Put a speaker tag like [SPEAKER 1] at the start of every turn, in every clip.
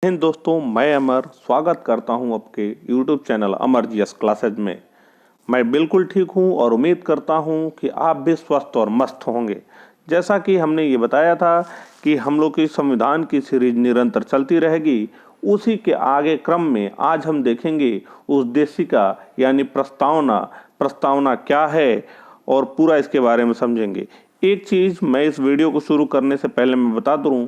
[SPEAKER 1] हिंद दोस्तों, मैं अमर स्वागत करता हूं आपके YouTube चैनल अमर जीएस क्लासेज में। मैं बिल्कुल ठीक हूं और उम्मीद करता हूं कि आप भी स्वस्थ और मस्त होंगे। जैसा कि हमने ये बताया था कि हम लोग की संविधान की सीरीज निरंतर चलती रहेगी, उसी के आगे क्रम में आज हम देखेंगे उद्देशिका यानी प्रस्तावना। प्रस्तावना क्या है और पूरा इसके बारे में समझेंगे। एक चीज़ मैं इस वीडियो को शुरू करने से पहले मैं बता दूं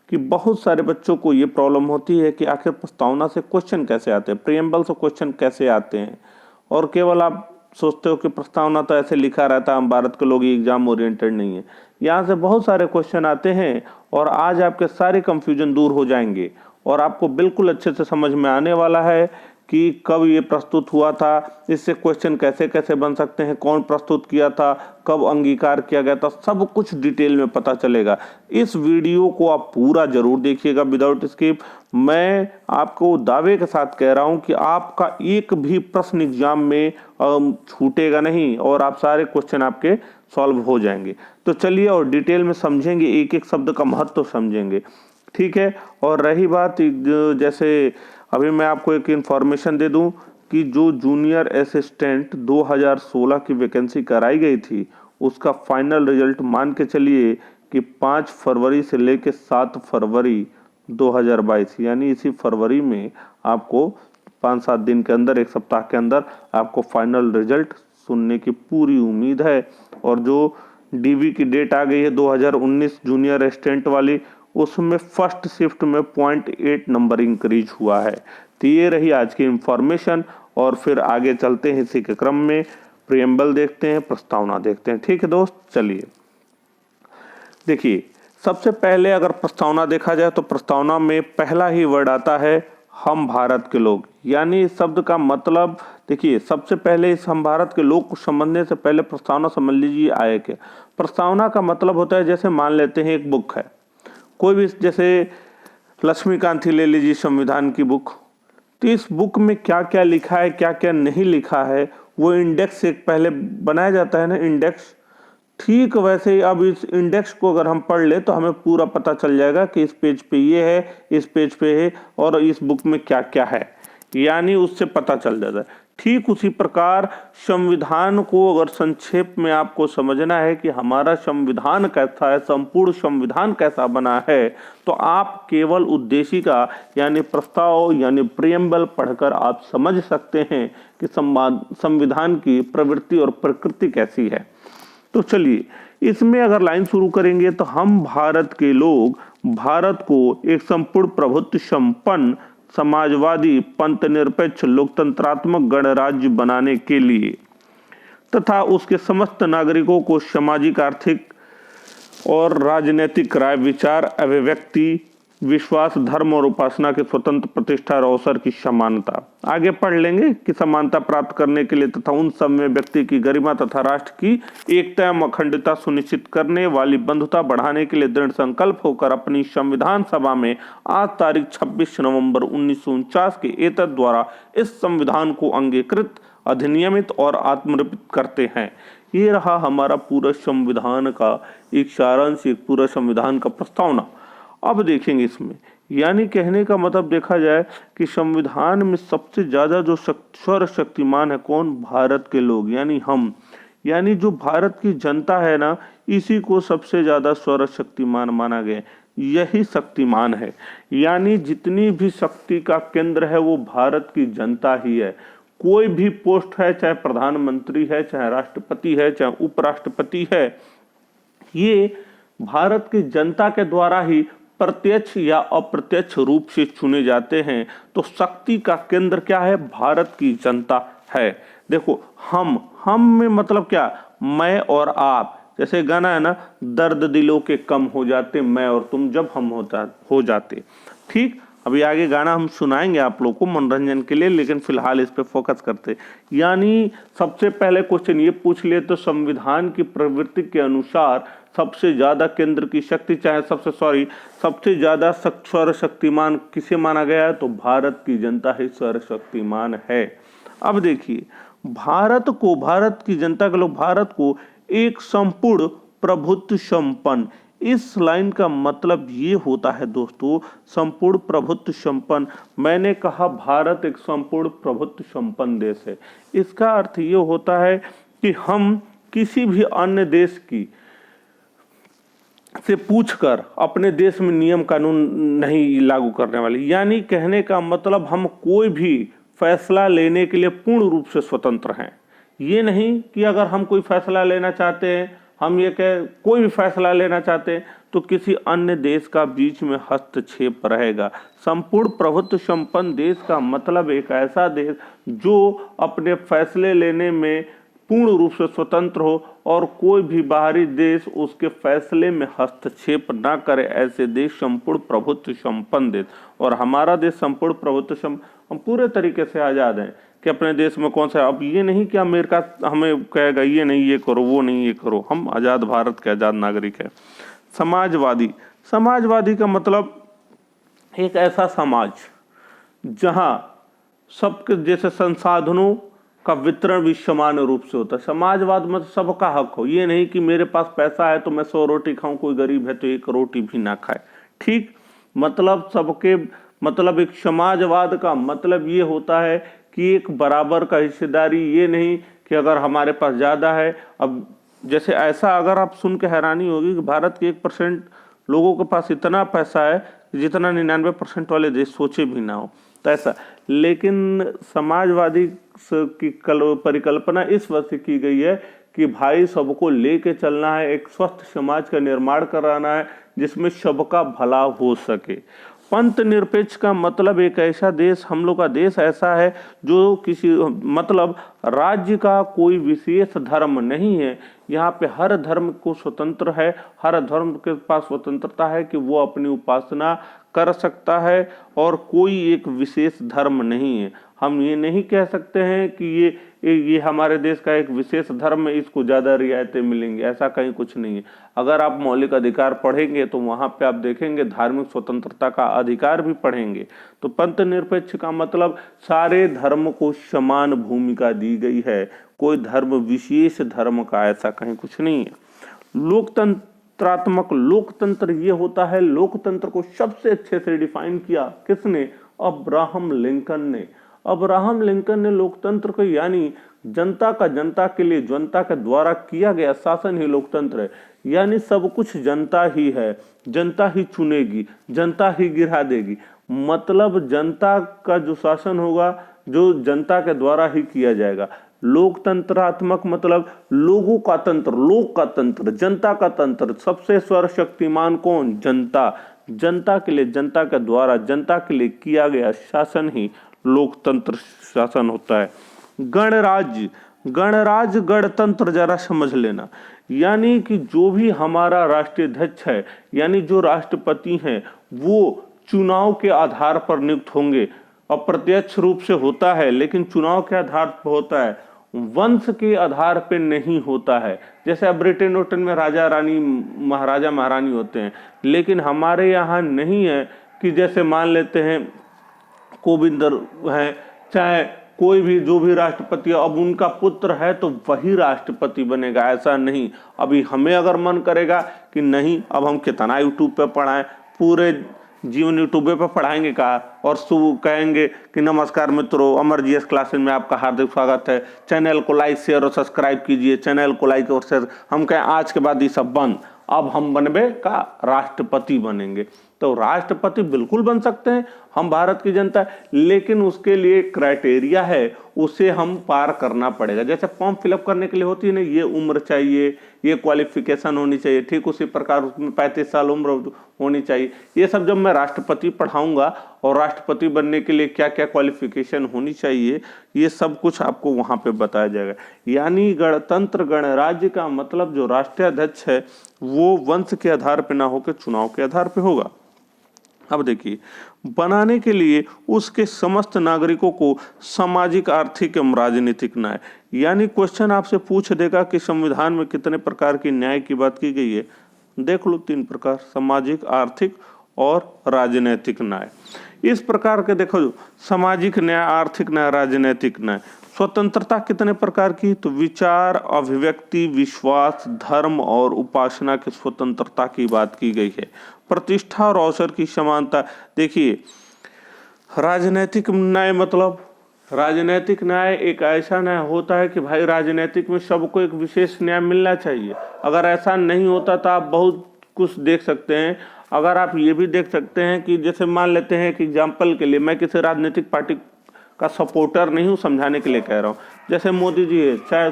[SPEAKER 1] कि बहुत सारे बच्चों को ये प्रॉब्लम होती है कि आखिर प्रस्तावना से क्वेश्चन कैसे आते हैं, प्रियम्बल से क्वेश्चन कैसे आते हैं। और केवल आप सोचते हो कि प्रस्तावना तो ऐसे लिखा रहता है, हम भारत के लोग एग्जाम ओरिएंटेड नहीं है। यहाँ से बहुत सारे क्वेश्चन आते हैं और आज आपके सारे कंफ्यूजन दूर हो जाएंगे और आपको बिल्कुल अच्छे से समझ में आने वाला है कि कब ये प्रस्तुत हुआ था, इससे क्वेश्चन कैसे कैसे बन सकते हैं, कौन प्रस्तुत किया था, कब अंगीकार किया गया था, सब कुछ डिटेल में पता चलेगा। इस वीडियो को आप पूरा जरूर देखिएगा विदाउट स्किप। मैं आपको दावे के साथ कह रहा हूं कि आपका एक भी प्रश्न एग्जाम में छूटेगा नहीं और आप सारे क्वेश्चन आपके सॉल्व हो जाएंगे। तो चलिए और डिटेल में समझेंगे, एक एक शब्द का महत्व समझेंगे, ठीक है। और रही बात जैसे अभी मैं आपको एक इन्फॉर्मेशन दे दूं कि जो जूनियर असिस्टेंट 2016 की वैकेंसी कराई गई थी, उसका फाइनल रिजल्ट मान के चलिए कि 5 फरवरी से लेके 7 फरवरी 2022 यानी इसी फरवरी में आपको 5-7 दिन के अंदर, एक सप्ताह के अंदर आपको फाइनल रिजल्ट सुनने की पूरी उम्मीद है। और जो डीवी की डेट आ गई है 2019 जूनियर असिस्टेंट वाली, उसमें फर्स्ट शिफ्ट में 0.8 नंबर इंक्रीज हुआ है। तो ये रही आज की इंफॉर्मेशन और फिर आगे चलते हैं इसी के क्रम में। प्रियम्बल देखते हैं, प्रस्तावना देखते हैं, ठीक है दोस्त। चलिए देखिए, सबसे पहले अगर प्रस्तावना देखा जाए तो प्रस्तावना में पहला ही वर्ड आता है हम भारत के लोग। यानी इस शब्द का मतलब देखिए, सबसे पहले इस हम भारत के लोग को समझने से पहले प्रस्तावना समझ लीजिए आए क्या। प्रस्तावना का मतलब होता है, जैसे मान लेते हैं एक बुक है, कोई भी, जैसे लक्ष्मीकांत ही ले लीजिए संविधान की बुक। तो इस बुक में क्या क्या लिखा है, क्या क्या नहीं लिखा है, वो इंडेक्स एक पहले बनाया जाता है ना, इंडेक्स। ठीक वैसे ही अब इस इंडेक्स को अगर हम पढ़ ले तो हमें पूरा पता चल जाएगा कि इस पेज पे ये है, इस पेज पे है और इस बुक में क्या क्या है, यानी उससे पता चल जाता है। ठीक उसी प्रकार संविधान को अगर संक्षेप में आपको समझना है कि हमारा संविधान कैसा है, संपूर्ण संविधान कैसा बना है, तो आप केवल उद्देशिका यानी प्रस्ताव यानी प्रियम्बल पढ़कर आप समझ सकते हैं कि संविधान की प्रवृत्ति और प्रकृति कैसी है। तो चलिए इसमें अगर लाइन शुरू करेंगे तो हम भारत के लोग भारत को एक संपूर्ण प्रभुत्व संपन्न समाजवादी पंथ निरपेक्ष लोकतंत्रात्मक गणराज्य बनाने के लिए तथा उसके समस्त नागरिकों को सामाजिक, आर्थिक और राजनीतिक राय, विचार, अभिव्यक्ति, विश्वास, धर्म और उपासना के स्वतंत्र प्रतिष्ठा और अवसर की समानता, आगे पढ़ लेंगे कि समानता प्राप्त करने के लिए तथा उन सब में व्यक्ति की गरिमा तथा राष्ट्र की एकता एवं अखंडता सुनिश्चित करने वाली बंधुता बढ़ाने के लिए दृढ़ संकल्प होकर अपनी संविधान सभा में आज तारीख 26 नवंबर 1949 के एतद द्वारा इस संविधान को अंगीकृत, अधिनियमित और आत्मनिर्भर करते हैं। ये रहा हमारा पूरा संविधान का एक सारांश, एक पूरा संविधान का प्रस्तावना। अब देखेंगे इसमें, यानी कहने का मतलब देखा जाए कि संविधान में सबसे ज्यादा जो सर्व शक्तिमान है कौन, भारत के लोग यानी हम, यानी जो भारत की जनता है ना, इसी को सबसे ज्यादा सर्व शक्तिमान माना गया। यही शक्तिमान है, यानी जितनी भी शक्ति का केंद्र है वो भारत की जनता ही है। कोई भी पोस्ट है, चाहे प्रधानमंत्री है, चाहे राष्ट्रपति है, चाहे उपराष्ट्रपति है, ये भारत की जनता के द्वारा ही प्रत्यक्ष या अप्रत्यक्ष रूप से चुने जाते हैं। तो शक्ति का केंद्र क्या है, भारत की जनता है। देखो हम में मतलब क्या, मैं और आप, जैसे गाना है ना, दर्द दिलों के कम हो जाते मैं और तुम जब हम हो जाते। ठीक, अभी आगे गाना हम सुनाएंगे आप लोग को मनोरंजन के लिए, लेकिन फिलहाल इस पे फोकस करते। यानी सबसे पहले क्वेश्चन ये पूछ ले तो संविधान की प्रवृत्ति के अनुसार सबसे ज्यादा केंद्र की शक्ति, चाहे सबसे ज्यादा सर्व शक्तिमान किसे माना गया है, तो भारत की जनता ही सर्व शक्तिमान है। अब देखिए, भारत की जनता के लोग भारत को एक संपूर्ण प्रभुत्व संपन्न, इस लाइन का मतलब ये होता है दोस्तों, संपूर्ण प्रभुत्व संपन्न। मैंने कहा भारत एक संपूर्ण प्रभुत्व संपन्न देश है। इसका अर्थ ये होता है कि हम किसी भी अन्य देश की से पूछकर अपने देश में नियम कानून नहीं लागू करने वाले। यानी कहने का मतलब हम कोई भी फैसला लेने के लिए पूर्ण रूप से स्वतंत्र हैं। ये नहीं कि अगर हम कोई फैसला लेना चाहते हैं, हम ये कह कोई भी फैसला लेना चाहते हैं तो किसी अन्य देश का बीच में हस्तक्षेप रहेगा। संपूर्ण प्रभुत्व संपन्न देश का मतलब एक ऐसा देश जो अपने फैसले लेने में पूर्ण रूप से स्वतंत्र हो और कोई भी बाहरी देश उसके फैसले में हस्तक्षेप ना करे, ऐसे देश संपूर्ण प्रभुत्व संपन्न देश। और हमारा देश संपूर्ण प्रभुत्व हम पूरे तरीके से आज़ाद हैं कि अपने देश में कौन सा। अब ये नहीं कि अमेरिका हमें कहेगा ये नहीं ये करो, वो नहीं ये करो। हम आज़ाद भारत के आज़ाद नागरिक हैं। समाजवादी, समाजवादी का मतलब एक ऐसा समाज जहाँ सबके जैसे संसाधनों का वितरण भी समान रूप से होता है। समाजवाद मतलब सबका हक हो। ये नहीं कि मेरे पास पैसा है तो मैं 100 रोटी खाऊं, कोई गरीब है तो 1 रोटी भी ना खाए। ठीक, मतलब सबके, मतलब एक समाजवाद का मतलब ये होता है कि एक बराबर का हिस्सेदारी। ये नहीं कि अगर हमारे पास ज़्यादा है, अब जैसे ऐसा अगर आप सुन के हैरानी होगी कि भारत के 1% लोगों के पास इतना पैसा है जितना 99% वाले देश सोचे भी ना हो, तो ऐसा। लेकिन समाजवादी की परिकल्पना इस वजह से की गई है कि भाई सबको लेके चलना है, एक स्वस्थ समाज का निर्माण कराना है जिसमें सबका भला हो सके। पंथ निरपेक्ष का मतलब एक ऐसा देश, हम लोग का देश ऐसा है जो किसी मतलब राज्य का कोई विशेष धर्म नहीं है। यहाँ पे हर धर्म को स्वतंत्र है, हर धर्म के पास स्वतंत्रता है कि वो अपनी उपासना कर सकता है और कोई एक विशेष धर्म नहीं है। हम ये नहीं कह सकते हैं कि ये हमारे देश का एक विशेष धर्म है, इसको ज़्यादा रियायतें मिलेंगी, ऐसा कहीं कुछ नहीं है। अगर आप मौलिक अधिकार पढ़ेंगे तो वहाँ पे आप देखेंगे धार्मिक स्वतंत्रता का अधिकार भी पढ़ेंगे। तो पंथ निरपेक्ष का मतलब सारे धर्म को समान भूमिका दी गई है, कोई धर्म विशेष धर्म का ऐसा कहीं कुछ नहीं है। लोकतंत्रात्मक, लोकतंत्र ये होता है, लोकतंत्र को सबसे अच्छे से डिफाइन किया किसने? अब्राहम लिंकन ने। अब्राहम लिंकन ने लोकतंत्र को, यानी जनता का जनता के लिए, जनता के द्वारा किया गया शासन ही लोकतंत्र है। यानी सब कुछ जनता ही है, जनता ही चुनेगी, जनता ही गिरा देगी। मतलब जनता का जो शासन होगा जो जनता के द्वारा ही किया जाएगा। लोकतंत्रात्मक मतलब लोगों का तंत्र, लोक का तंत्र, जनता का तंत्र। सबसे सर्वशक्तिमान कौन? जनता। जनता के लिए, जनता के द्वारा, जनता के लिए किया गया शासन ही लोकतंत्र शासन होता है। गणराज्य, गणराज्य गणतंत्र जरा समझ लेना। यानी कि जो भी हमारा राष्ट्रीय अध्यक्ष है, यानी जो राष्ट्रपति हैं, वो चुनाव के आधार पर नियुक्त होंगे। अप्रत्यक्ष रूप से होता है लेकिन चुनाव के आधार पर होता है, वंश के आधार पर नहीं होता है। जैसे अब ब्रिटेन वोटन में राजा रानी, महाराजा महारानी होते हैं, लेकिन हमारे यहाँ नहीं है कि जैसे मान लेते हैं कोविंद है, चाहे कोई भी जो भी राष्ट्रपति, अब उनका पुत्र है तो वही राष्ट्रपति बनेगा, ऐसा नहीं। अभी हमें अगर मन करेगा कि नहीं, अब हम कितना यूट्यूब पे पढ़ाएं, पूरे जीवन यूट्यूब पे पढ़ाएंगे का, और सुबह कहेंगे कि नमस्कार मित्रों, अमर जीएस क्लासेज में आपका हार्दिक स्वागत है, चैनल को लाइक शेयर और सब्सक्राइब कीजिए, चैनल को लाइक और शेयर। हम कहें आज के बाद ये सब बंद, अब हम बनबे का राष्ट्रपति बनेंगे। तो राष्ट्रपति बिल्कुल बन सकते हैं हम, भारत की जनता, लेकिन उसके लिए क्राइटेरिया है, उसे हम पार करना पड़ेगा। जैसे फॉर्म फिलअप करने के लिए होती है ना, ये उम्र चाहिए, ये क्वालिफिकेशन होनी चाहिए, ठीक उसी प्रकार उसमें 35 साल उम्र होनी चाहिए। ये सब जब मैं राष्ट्रपति पढ़ाऊंगा और राष्ट्रपति बनने के लिए क्या क्या क्वालिफिकेशन होनी चाहिए, ये सब कुछ आपको वहां पे बताया जाएगा। यानी गणतंत्र, गणराज्य का मतलब जो राष्ट्रीय अध्यक्ष है वो वंश के आधार पर ना होकर चुनाव के आधार पर होगा। अब देखिए, बनाने के लिए उसके समस्त नागरिकों को सामाजिक, आर्थिक एवं राजनीतिक न्याय। यानी क्वेश्चन आपसे पूछ देगा कि संविधान में कितने प्रकार की न्याय की बात की गई है। देख लो 3 प्रकार, सामाजिक, आर्थिक और राजनीतिक न्याय। इस प्रकार के देखो, सामाजिक न्याय, आर्थिक न्याय, राजनीतिक न्याय। स्वतंत्रता कितने प्रकार की? तो विचार, अभिव्यक्ति, विश्वास, धर्म और उपासना की स्वतंत्रता की बात की गई है। प्रतिष्ठा और अवसर की समानता। देखिए, राजनीतिक न्याय मतलब, राजनीतिक न्याय एक ऐसा न्याय होता है कि भाई राजनीतिक में सबको एक विशेष न्याय मिलना चाहिए। अगर ऐसा नहीं होता तो आप बहुत कुछ देख सकते हैं। अगर आप ये भी देख सकते हैं कि जैसे मान लेते हैं कि एग्जाम्पल के लिए, मैं किसी राजनीतिक पार्टी का सपोर्टर नहीं हूँ, समझाने के लिए कह रहा हूँ। जैसे मोदी जी है, चाय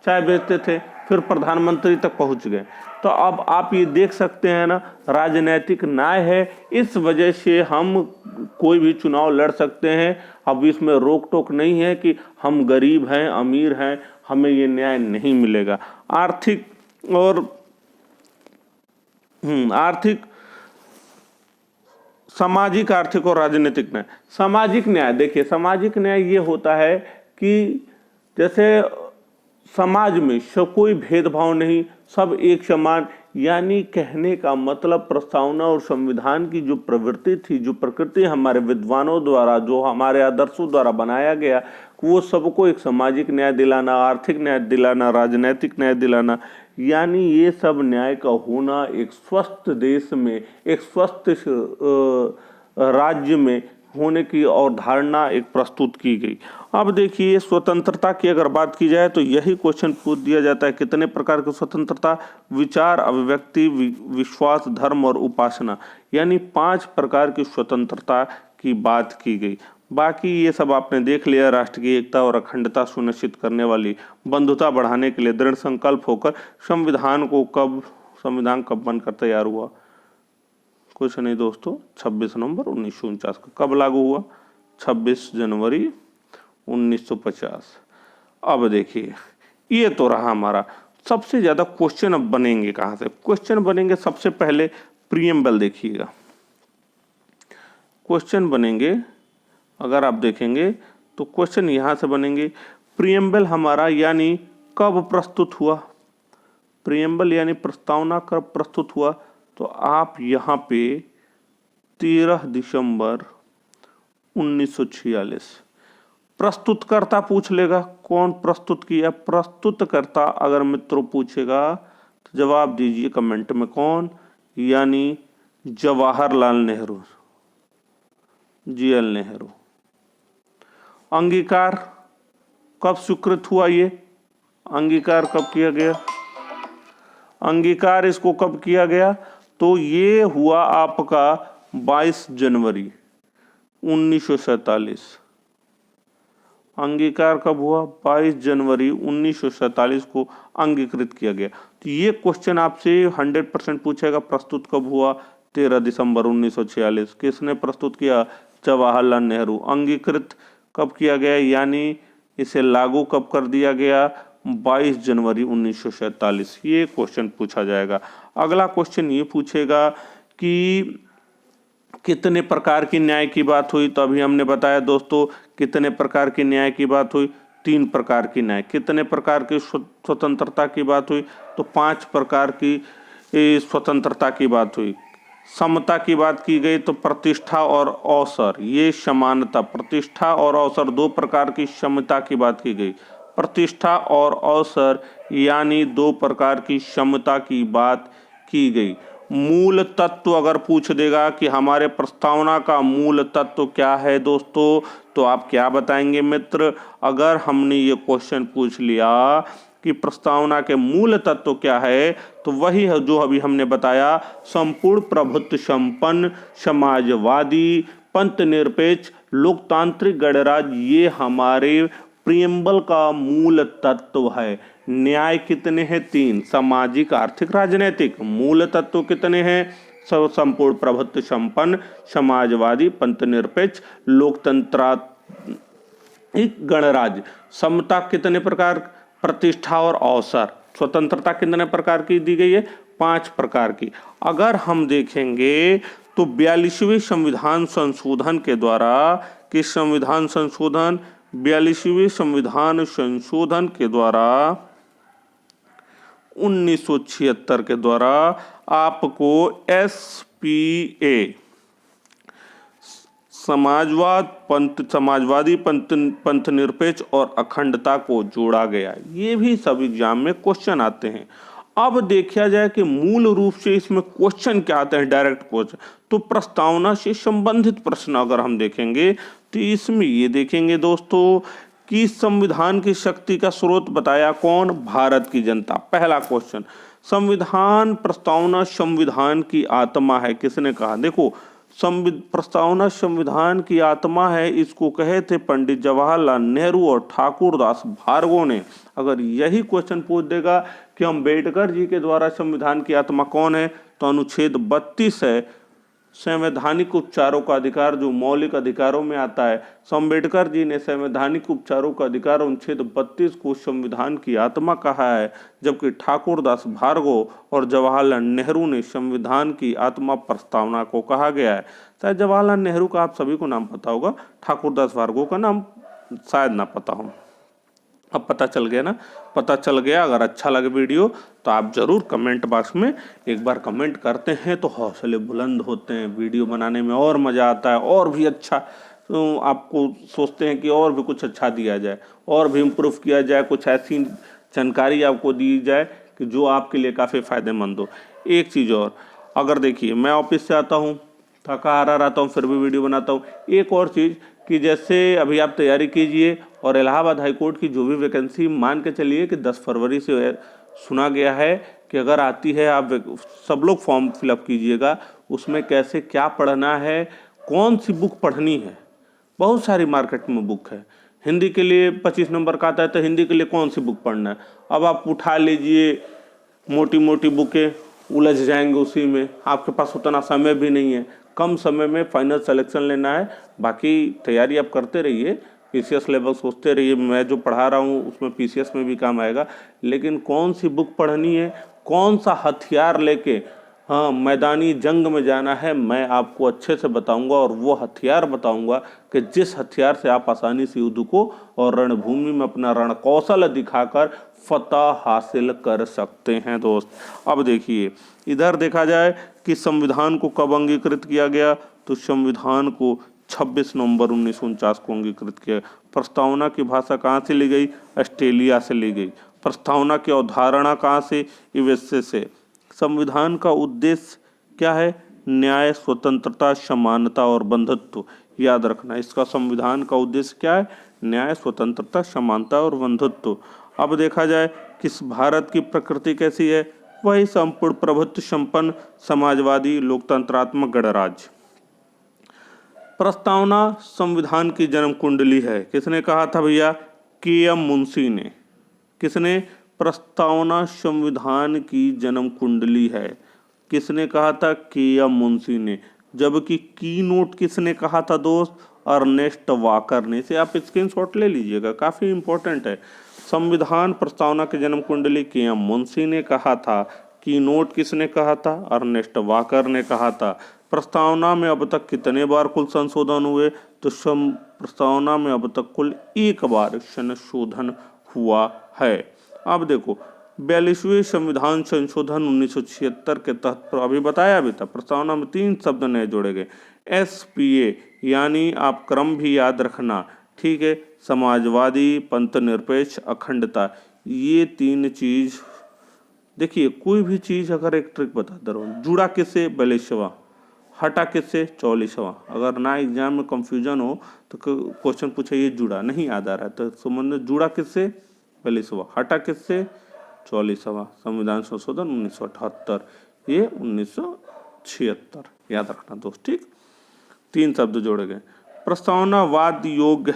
[SPEAKER 1] चाय बेचते थे, फिर प्रधानमंत्री तक पहुँच गए। तो अब आप ये देख सकते हैं ना, राजनीतिक न्याय है, इस वजह से हम कोई भी चुनाव लड़ सकते हैं। अब इसमें रोक टोक नहीं है कि हम गरीब हैं, अमीर हैं, हमें ये न्याय नहीं मिलेगा। आर्थिक और आर्थिक, सामाजिक, आर्थिक और राजनीतिक न्याय। सामाजिक न्याय, देखिए सामाजिक न्याय ये होता है कि जैसे समाज में सब कोई भेदभाव नहीं, सब एक समान। यानी कहने का मतलब प्रस्तावना और संविधान की जो प्रवृत्ति थी, जो प्रकृति हमारे विद्वानों द्वारा, जो हमारे आदर्शों द्वारा बनाया गया, वो सबको एक सामाजिक न्याय दिलाना, आर्थिक न्याय दिलाना, राजनीतिक न्याय दिलाना। यानी ये सब न्याय का होना एक स्वस्थ देश में, एक स्वस्थ राज्य में होने की अवधारणा एक प्रस्तुत की गई। अब देखिए, स्वतंत्रता की अगर बात की जाए तो यही क्वेश्चन पूछ दिया जाता है, कितने प्रकार की स्वतंत्रता? विचार, अभिव्यक्ति, विश्वास, धर्म और उपासना। यानी 5 प्रकार की स्वतंत्रता की बात की गई। बाकी ये सब आपने देख लिया। राष्ट्र की एकता और अखंडता सुनिश्चित करने वाली, बंधुता बढ़ाने के लिए दृढ़ संकल्प होकर संविधान कब बनकर तैयार हुआ? कुछ नहीं दोस्तों, 26 नवंबर 1949 को। कब लागू हुआ? 26 जनवरी 1950। अब देखिए, ये तो रहा हमारा। सबसे ज्यादा क्वेश्चन अब बनेंगे कहां से? क्वेश्चन बनेंगे सबसे पहले प्रीएम्बल। देखिएगा, क्वेश्चन बनेंगे, अगर आप देखेंगे तो क्वेश्चन यहां से बनेंगे। प्रीएम्बल हमारा यानी कब प्रस्तुत हुआ? प्रीएम्बल यानी प्रस्तावना कब प्रस्तुत हुआ? तो आप यहाँ पे 13 दिसंबर 1946। प्रस्तुतकर्ता पूछ लेगा, कौन प्रस्तुत किया? प्रस्तुतकर्ता अगर मित्रों पूछेगा तो जवाब दीजिए कमेंट में, कौन? यानी जवाहरलाल नेहरू, जीएल नेहरू। अंगीकार कब स्वीकृत हुआ? ये अंगीकार कब किया गया? अंगीकार इसको कब किया गया? तो ये हुआ आपका 22 जनवरी 1947। अंगीकार कब हुआ? 22 जनवरी 1947 को अंगीकृत किया गया। तो ये क्वेश्चन आपसे 100% पूछेगा। प्रस्तुत कब हुआ? 13 दिसंबर 1946। किसने प्रस्तुत किया? जवाहरलाल नेहरू। अंगीकृत कब किया गया, यानी इसे लागू कब कर दिया गया? 22 जनवरी 1947। ये क्वेश्चन पूछा जाएगा। अगला क्वेश्चन ये पूछेगा कि कितने प्रकार की न्याय की बात हुई? तो अभी हमने बताया दोस्तों, कितने प्रकार की न्याय की बात हुई? 3 प्रकार की न्याय। कितने प्रकार की स्वतंत्रता की बात हुई? तो 5 प्रकार की स्वतंत्रता की बात हुई। समता की बात की गई तो प्रतिष्ठा और अवसर, ये समानता। प्रतिष्ठा और अवसर 2 प्रकार की समता की बात की गई। प्रतिष्ठा और अवसर यानी 2 प्रकार की समता की बात की गई। मूल तत्व अगर पूछ देगा कि हमारे प्रस्तावना का मूल तत्व क्या है दोस्तों, तो आप क्या बताएंगे मित्र? अगर हमने ये क्वेश्चन पूछ लिया कि प्रस्तावना के मूल तत्व क्या है, तो वही है जो अभी हमने बताया, संपूर्ण प्रभुत्व संपन्न, समाजवादी, पंथ निरपेक्ष, लोकतांत्रिक गणराज्य। ये हमारे प्रियम्बल का मूल तत्व है। न्याय कितने हैं? 3, सामाजिक, आर्थिक, राजनीतिक। मूल तत्व कितने हैं? संपूर्ण प्रभुत्व संपन्न, समाजवादी, पंथ निरपेक्ष, लोकतंत्रात्मक गणराज्य। समता कितने प्रकार? प्रतिष्ठा और अवसर। स्वतंत्रता कितने प्रकार की दी गई है? 5 प्रकार की। अगर हम देखेंगे तो 42वें संविधान संशोधन के द्वारा, किस संविधान संशोधन? 42वें संविधान संशोधन के द्वारा 1976 के द्वारा आपको SPA, समाजवादी पंथ निरपेक्ष और अखंडता को जोड़ा गया। ये भी सब एग्जाम में क्वेश्चन आते हैं। अब देखा जाए कि मूल रूप से इसमें क्वेश्चन क्या आते हैं, डायरेक्ट क्वेश्चन, तो प्रस्तावना से संबंधित प्रश्न अगर हम देखेंगे तो इसमें ये देखेंगे दोस्तों कि संविधान की शक्ति का स्रोत बताया कौन, भारत की जनता। पहला क्वेश्चन, संविधान प्रस्तावना संविधान की आत्मा है, किसने कहा? देखो, प्रस्तावना संविधान की आत्मा है, इसको कहे थे पंडित जवाहरलाल नेहरू और ठाकुर दास भार्गव ने। अगर यही क्वेश्चन पूछ देगा कि अम्बेडकर जी के द्वारा संविधान की आत्मा कौन है, तो अनुच्छेद 32 है, संवैधानिक उपचारों का अधिकार, जो मौलिक अधिकारों में आता है। अम्बेडकर जी ने संवैधानिक उपचारों का अधिकार अनुच्छेद 32 को संविधान की आत्मा कहा है, जबकि ठाकुर दास भार्गव और जवाहरलाल नेहरू ने संविधान की आत्मा प्रस्तावना को कहा गया है। शायद जवाहरलाल नेहरू का आप सभी को नाम पता होगा, ठाकुर दास भार्गव का नाम शायद ना पता हो। अब पता चल गया ना? पता चल गया। अगर अच्छा लगे वीडियो तो आप जरूर कमेंट बॉक्स में एक बार कमेंट करते हैं तो हौसले बुलंद होते हैं, वीडियो बनाने में और मज़ा आता है, और भी अच्छा तो आपको सोचते हैं कि और भी कुछ अच्छा दिया जाए, और भी इम्प्रूव किया जाए, कुछ ऐसी जानकारी आपको दी जाए कि जो आपके लिए काफ़ी फ़ायदेमंद हो। एक चीज़ और, अगर देखिए मैं ऑफिस से आता हूँ, थका हारा रहता हूँ, फिर भी वीडियो बनाता हूँ। एक और चीज़ कि जैसे अभी आप तैयारी कीजिए और इलाहाबाद हाईकोर्ट की जो भी वैकेंसी, मान के चलिए कि 10 फरवरी से सुना गया है कि अगर आती है, आप सब लोग फॉर्म फिलअप कीजिएगा। उसमें कैसे क्या पढ़ना है, कौन सी बुक पढ़नी है, बहुत सारी मार्केट में बुक है। हिंदी के लिए 25 नंबर का आता है, तो हिंदी के लिए कौन सी बुक पढ़ना है? अब आप उठा लीजिए मोटी मोटी बुकें, उलझ जाएंगे उसी में, आपके पास उतना समय भी नहीं है। कम समय में फाइनल सिलेक्शन लेना है। बाकी तैयारी आप करते रहिए, पीसीएस लेवल सोचते रहिए, मैं जो पढ़ा रहा हूँ उसमें पीसीएस में भी काम आएगा। लेकिन कौन सी बुक पढ़नी है, कौन सा हथियार लेके हाँ मैदानी जंग में जाना है, मैं आपको अच्छे से बताऊंगा, और वो हथियार बताऊंगा कि जिस हथियार से आप आसानी से युद्ध को और रणभूमि में अपना रण कौशल दिखाकर फतह हासिल कर सकते हैं दोस्त। अब देखिए, इधर देखा जाए कि संविधान को कब अंगीकृत किया गया, तो संविधान को 26 नवंबर 1949 को अंगीकृत किया। प्रस्तावना की भाषा कहाँ से ली गई? ऑस्ट्रेलिया से ली गई। प्रस्तावना की अवधारणा कहाँ से? यूएसए से। संविधान का उद्देश्य क्या है? न्याय, स्वतंत्रता, समानता और बंधुत्व। याद रखना, इसका संविधान का उद्देश्य क्या है? न्याय, स्वतंत्रता, समानता और बंधुत्व। अब देखा जाए कि भारत की प्रकृति कैसी है? वही संपूर्ण प्रभुत्व संपन्न समाजवादी लोकतंत्रात्मक गणराज्य। प्रस्तावना संविधान की जन्म कुंडली है, किसने कहा था भैया? के.एम. मुंशी ने। किसने? प्रस्तावना संविधान की जन्म कुंडली है, किसने कहा था? के.एम. मुंशी ने। जबकि की नोट किसने कहा था दोस्त? अर्नेस्ट वाकर ने। इसे आप स्क्रीनशॉट ले लीजिएगा, काफ़ी इंपॉर्टेंट है। संविधान प्रस्तावना की जन्म कुंडली के.एम. मुंशी ने कहा था। की नोट किसने कहा था? अर्नेस्ट वाकर ने कहा था। प्रस्तावना में अब तक कितने बार कुल संशोधन हुए? तो प्रस्तावना में अब तक कुल 1 बार संशोधन हुआ है। अब देखो, 42वें संविधान संशोधन 1976 के तहत अभी बताया भी था, प्रस्तावना में 3 शब्द नए जोड़े गए। SPA यानी आप क्रम भी याद रखना, ठीक है, समाजवादी, पंथ निरपेक्ष, अखंडता। ये 3 चीज देखिए, कोई भी चीज अगर एक ट्रिक बताता रहूँ, जुड़ा किससे? 42वां, हटा किससे? 44वां। अगर ना एग्जाम में कंफ्यूजन हो तो क्वेश्चन पूछे ये जुड़ा नहीं याद आ रहा है, तो समझ जुड़ा किससे? 42वां, हटा किससे? 44वां। संविधान संशोधन 1978, ये 1976, याद रखना दोस्त, ठीक। 3 शब्द जोड़े गए। प्रस्तावना वाद योग्य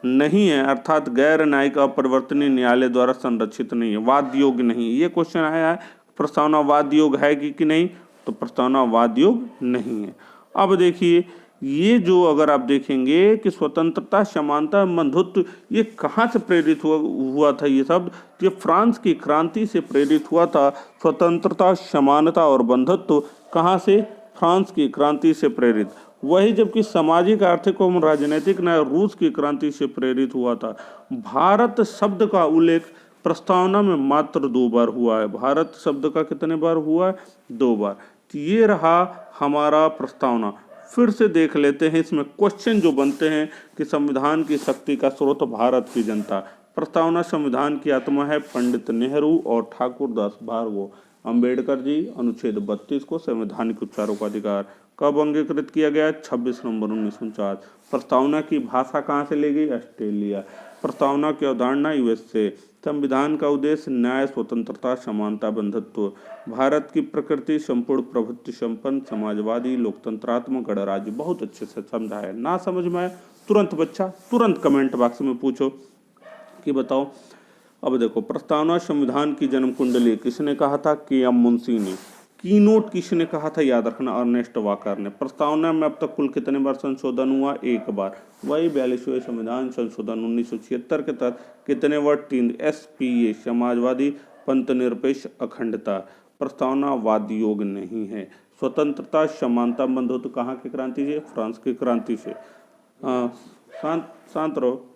[SPEAKER 1] नहीं है, अर्थात गैर न्यायिक अपरिवर्तनीय न्यायालय द्वारा संरक्षित नहीं है, वाद योग्य नहीं। ये क्वेश्चन आया है, प्रस्तावना वाद योग्य है कि नहीं? तो प्रस्तावना वाद योग्य नहीं है। अब देखिए, ये जो अगर आप देखेंगे कि स्वतंत्रता, समानता, बंधुत्व, ये कहाँ से प्रेरित हुआ था? ये शब्द ये फ्रांस की क्रांति से प्रेरित हुआ था। स्वतंत्रता, समानता और बंधुत्व कहाँ से? फ्रांस की क्रांति से प्रेरित। वही जबकि सामाजिक, आर्थिक एवं राजनीतिक न्याय रूस की क्रांति से प्रेरित हुआ था। भारत शब्द का उल्लेख प्रस्तावना में मात्र 2 बार हुआ है। भारत शब्द का कितने बार हुआ है? 2 बार। तो ये रहा हमारा प्रस्तावना। फिर से देख लेते हैं इसमें क्वेश्चन जो बनते हैं कि संविधान की शक्ति का स्रोत भारत की जनता। प्रस्तावना संविधान की आत्मा है, पंडित नेहरू और ठाकुर दास भार्गव अंबेडकर जी। अनुच्छेद 32 को संवैधानिक उपचारों का अधिकार कब अंगीकृत किया गया? 26 नवंबर 1949। प्रस्तावना की भाषा कहाँ से ली गई? ऑस्ट्रेलिया। प्रस्तावना की अवधारणा यूएस से। संविधान का उद्देश्य न्याय, स्वतंत्रता, समानता, बंधुत्व। भारत की प्रकृति संपूर्ण प्रभुत्व संपन्न समाजवादी लोकतंत्रात्मक गणराज्य। बहुत अच्छे से समझा है। ना समझ में आए तुरंत बच्चा तुरंत कमेंट बॉक्स में पूछो कि बताओ। अब देखो, प्रस्तावना संविधान की जन्म कुंडली किसने कहा था? के.एम. मुंशी ने। कीनोट किसने कहा था? याद रखना, अर्नेस्ट वाकर ने। प्रस्तावना में अब तक कुल कितने बार संशोधन हुआ? एक बार। वही 42वें संविधान संशोधन 1976 के तहत कितने वर्ड? 3। SPA समाजवादी पंथ निरपेक्ष अखंडता। प्रस्तावना वाद योग नहीं है। स्वतंत्रता, समानता, बंधुत्व कहाँ की क्रांति से? फ्रांस की क्रांति से। शांत रहो।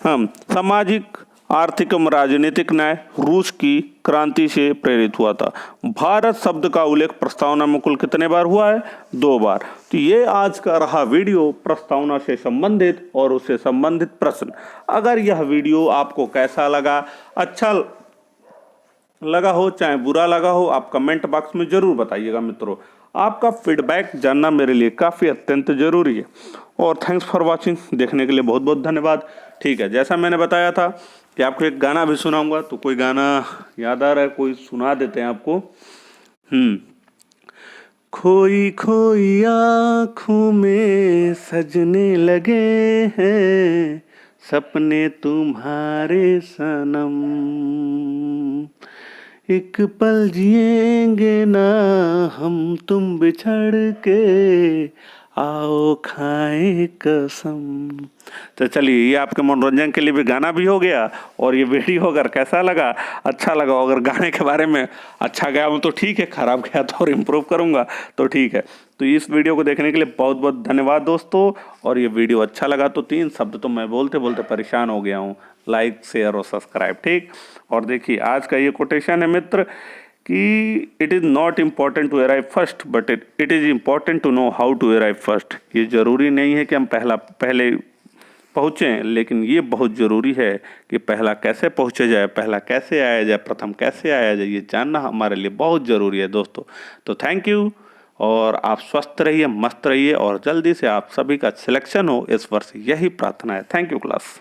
[SPEAKER 1] हम सामाजिक, आर्थिक एवं राजनीतिक न्याय रूस की क्रांति से प्रेरित हुआ था। भारत शब्द का उल्लेख प्रस्तावना में कुल कितने बार हुआ है? 2 बार। तो ये आज का रहा वीडियो प्रस्तावना से संबंधित और उससे संबंधित प्रश्न। अगर यह वीडियो आपको कैसा लगा, अच्छा लगा हो चाहे बुरा लगा हो, आप कमेंट बॉक्स में जरूर बताइएगा मित्रों। आपका फीडबैक जानना मेरे लिए काफ़ी अत्यंत जरूरी है। और थैंक्स फॉर वॉचिंग, देखने के लिए बहुत बहुत धन्यवाद। ठीक है, जैसा मैंने बताया था कि आपको एक गाना भी सुनाऊंगा, तो कोई गाना याद आ रहा है? कोई सुना देते हैं आपको। खोई खोई आँखों में सजने लगे हैं सपने तुम्हारे सनम, एक पल जिएंगे ना हम तुम बिछड़ के, आओ खाएं कसम। तो चलिए, ये आपके मनोरंजन के लिए भी गाना भी हो गया, और ये वीडियो अगर कैसा लगा, अच्छा लगा, अगर गाने के बारे में अच्छा गया हो तो ठीक है, खराब गया तो और इम्प्रूव करूँगा तो ठीक है। तो इस वीडियो को देखने के लिए बहुत बहुत धन्यवाद दोस्तों। और ये वीडियो अच्छा लगा तो 3 शब्द तो मैं बोलते बोलते परेशान हो गया हूँ, लाइक, शेयर और सब्सक्राइब, ठीक। और देखिए, आज का ये कोटेशन है मित्र कि it is not important to arrive first but it is important to know how to arrive first. ये ज़रूरी नहीं है कि हम पहले पहुँचें, लेकिन ये बहुत ज़रूरी है कि पहला कैसे पहुँचे जाए, पहला कैसे आया जाए, प्रथम कैसे आया जाए, ये जानना हमारे लिए बहुत ज़रूरी है दोस्तों। तो थैंक यू, और आप स्वस्थ रहिए, मस्त रहिए, और जल्दी से आप सभी का सिलेक्शन हो इस वर्ष, यही प्रार्थना है। Thank you class.